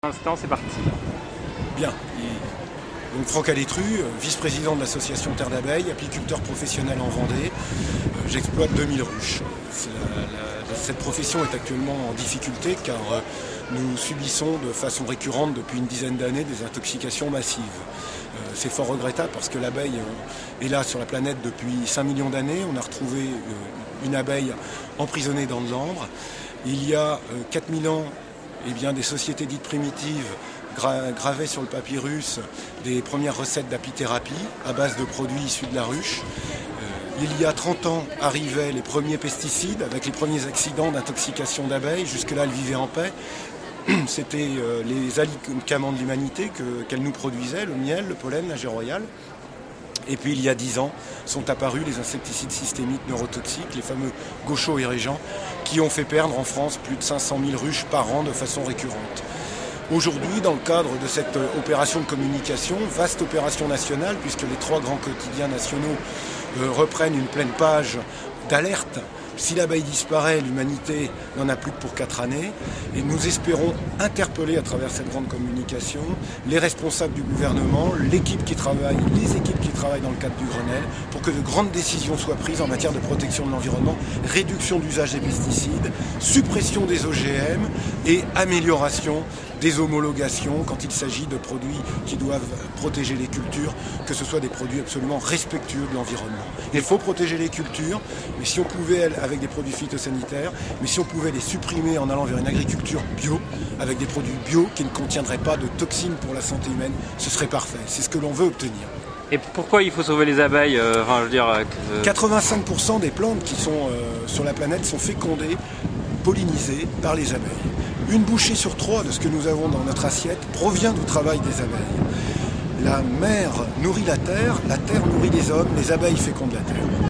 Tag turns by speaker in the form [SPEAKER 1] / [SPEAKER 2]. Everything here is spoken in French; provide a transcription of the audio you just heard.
[SPEAKER 1] Pour l'instant, c'est parti.
[SPEAKER 2] Bien. Donc Franck Alétru, vice-président de l'association Terre d'Abeilles, apiculteur professionnel en Vendée. J'exploite 2000 ruches. Cette profession est actuellement en difficulté car nous subissons de façon récurrente depuis une dizaine d'années des intoxications massives. C'est fort regrettable parce que l'abeille est là sur la planète depuis 5 millions d'années. On a retrouvé une abeille emprisonnée dans de l'ambre. Il y a 4000 ans, des sociétés dites primitives gravaient sur le papyrus des premières recettes d'apithérapie à base de produits issus de la ruche. Il y a 30 ans arrivaient les premiers pesticides avec les premiers accidents d'intoxication d'abeilles. Jusque-là, elles vivaient en paix. C'était les aliments de l'humanité qu'elles nous produisaient, le miel, le pollen, la gelée royale. Et puis il y a 10 ans sont apparus les insecticides systémiques neurotoxiques, les fameux gauchos et régents, qui ont fait perdre en France plus de 500 000 ruches par an de façon récurrente. Aujourd'hui, dans le cadre de cette opération de communication, vaste opération nationale, puisque les 3 grands quotidiens nationaux reprennent une pleine page d'alerte. Si l'abeille disparaît, l'humanité n'en a plus que pour 4 années. Et nous espérons interpeller à travers cette grande communication les responsables du gouvernement, les équipes qui travaillent dans le cadre du Grenelle, pour que de grandes décisions soient prises en matière de protection de l'environnement, réduction d'usage des pesticides, suppression des OGM et amélioration des homologations quand il s'agit de produits qui doivent protéger les cultures, que ce soit des produits absolument respectueux de l'environnement. Il faut protéger les cultures, mais si on pouvait, avec des produits phytosanitaires, mais si on pouvait les supprimer en allant vers une agriculture bio, avec des produits bio qui ne contiendraient pas de toxines pour la santé humaine, ce serait parfait. C'est ce que l'on veut obtenir.
[SPEAKER 1] Et pourquoi il faut sauver les abeilles
[SPEAKER 2] 85% des plantes qui sont sur la planète sont fécondées, pollinisées par les abeilles. Une bouchée sur 3 de ce que nous avons dans notre assiette provient du travail des abeilles. La mer nourrit la terre nourrit les hommes, les abeilles fécondent la terre.